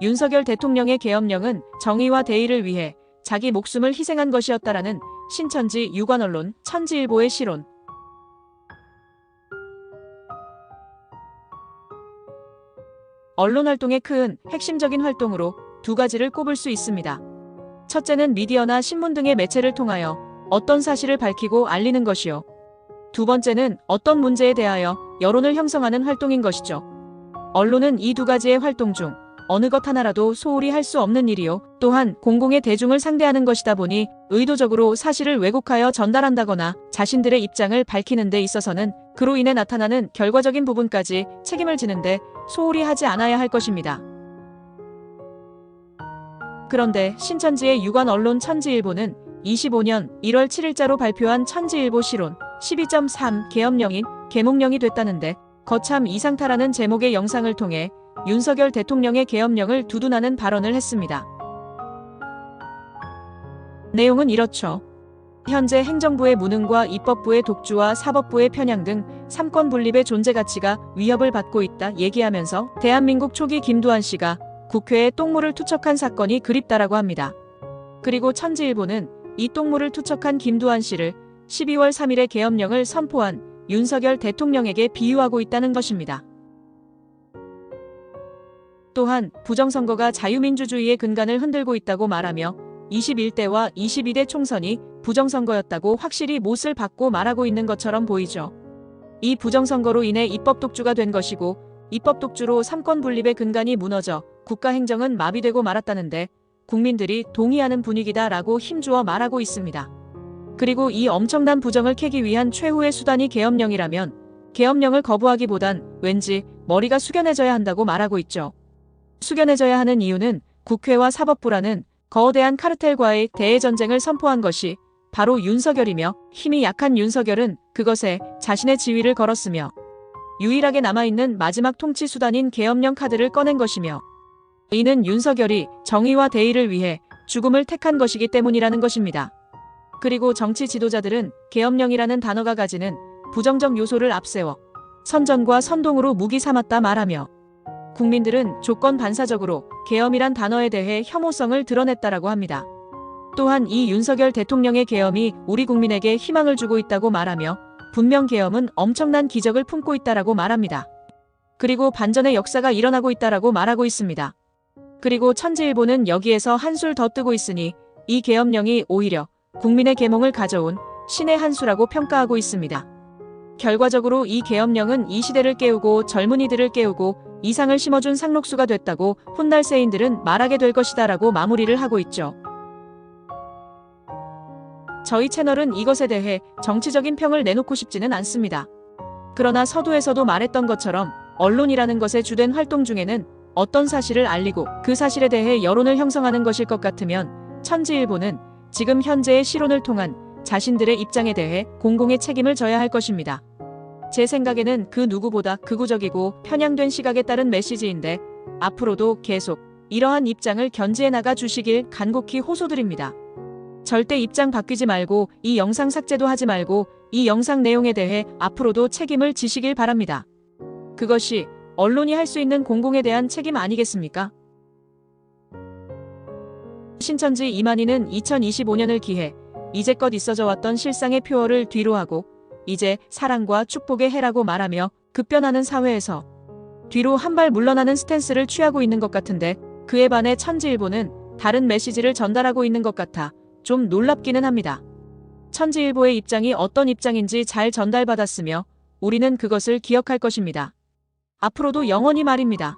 윤석열 대통령의 계엄령은 정의와 대의를 위해 자기 목숨을 희생한 것이었다라는 신천지 유관언론 천지일보의 실론. 언론활동의 큰 핵심적인 활동으로 두 가지를 꼽을 수 있습니다. 첫째는 미디어나 신문 등의 매체를 통하여 어떤 사실을 밝히고 알리는 것이요. 두 번째는 어떤 문제에 대하여 여론을 형성하는 활동인 것이죠. 언론은 이 두 가지의 활동 중 어느 것 하나라도 소홀히 할 수 없는 일이요. 또한 공공의 대중을 상대하는 것이다 보니 의도적으로 사실을 왜곡하여 전달한다거나 자신들의 입장을 밝히는 데 있어서는 그로 인해 나타나는 결과적인 부분까지 책임을 지는데 소홀히 하지 않아야 할 것입니다. 그런데 신천지의 유관언론 천지일보는 25년 1월 7일자로 발표한 천지일보 실론 12.3 계엄령인 계몽령이 됐다는데 거참 이상타라는 제목의 영상을 통해 윤석열 대통령의 계엄령을 두둔하는 발언을 했습니다. 내용은 이렇죠. 현재 행정부의 무능과 입법부의 독주와 사법부의 편향 등 삼권 분립의 존재 가치가 위협을 받고 있다 얘기하면서 대한민국 초기 김두한 씨가 국회에 똥물을 투척한 사건이 그립다라고 합니다. 그리고 천지일보는 이 똥물을 투척한 김두한 씨를 12월 3일에 계엄령을 선포한 윤석열 대통령에게 비유하고 있다는 것입니다. 또한 부정선거가 자유민주주의의 근간을 흔들고 있다고 말하며 21대와 22대 총선이 부정선거였다고 확실히 못을 박고 말하고 있는 것처럼 보이죠. 이 부정선거로 인해 입법 독주가 된 것이고 입법 독주로 삼권 분립의 근간이 무너져 국가 행정은 마비되고 말았다는데 국민들이 동의하는 분위기다라고 힘주어 말하고 있습니다. 그리고 이 엄청난 부정을 캐기 위한 최후의 수단이 계엄령이라면 계엄령을 거부하기보단 왠지 머리가 숙연해져야 한다고 말하고 있죠. 숙연해져야 하는 이유는 국회와 사법부라는 거대한 카르텔과의 대외전쟁을 선포한 것이 바로 윤석열이며 힘이 약한 윤석열은 그것에 자신의 지위를 걸었으며 유일하게 남아있는 마지막 통치 수단인 계엄령 카드를 꺼낸 것이며 이는 윤석열이 정의와 대의를 위해 죽음을 택한 것이기 때문이라는 것입니다. 그리고 정치 지도자들은 계엄령이라는 단어가 가지는 부정적 요소를 앞세워 선전과 선동으로 무기 삼았다 말하며 국민들은 조건 반사적으로 계엄이란 단어에 대해 혐오성을 드러냈다라고 합니다. 또한 이 윤석열 대통령의 계엄이 우리 국민에게 희망을 주고 있다고 말하며 분명 계엄은 엄청난 기적을 품고 있다라고 말합니다. 그리고 반전의 역사가 일어나고 있다라고 말하고 있습니다. 그리고 천지일보는 여기에서 한술 더 뜨고 있으니 이 계엄령이 오히려 국민의 계몽을 가져온 신의 한 수라고 평가하고 있습니다. 결과적으로 이 계엄령은 이 시대를 깨우고 젊은이들을 깨우고 이상을 심어준 상록수가 됐다고 훗날 세인들은 말하게 될 것이다라고 마무리를 하고 있죠. 저희 채널은 이것에 대해 정치적인 평을 내놓고 싶지는 않습니다. 그러나 서두에서도 말했던 것처럼 언론이라는 것의 주된 활동 중에는 어떤 사실을 알리고 그 사실에 대해 여론을 형성하는 것일 것 같으면 천지일보는 지금 현재의 실론을 통한 자신들의 입장에 대해 공공의 책임을 져야 할 것입니다. 제 생각에는 그 누구보다 극우적이고 편향된 시각에 따른 메시지인데 앞으로도 계속 이러한 입장을 견지해 나가 주시길 간곡히 호소드립니다. 절대 입장 바뀌지 말고 이 영상 삭제도 하지 말고 이 영상 내용에 대해 앞으로도 책임을 지시길 바랍니다. 그것이 언론이 할 수 있는 공공에 대한 책임 아니겠습니까? 신천지 이만희는 2025년을 기해 이제껏 있어져 왔던 실상의 표어를 뒤로하고 이제 사랑과 축복의 해라고 말하며 급변하는 사회에서 뒤로 한 발 물러나는 스탠스를 취하고 있는 것 같은데 그에 반해 천지일보는 다른 메시지를 전달하고 있는 것 같아 좀 놀랍기는 합니다. 천지일보의 입장이 어떤 입장인지 잘 전달받았으며 우리는 그것을 기억할 것입니다. 앞으로도 영원히 말입니다.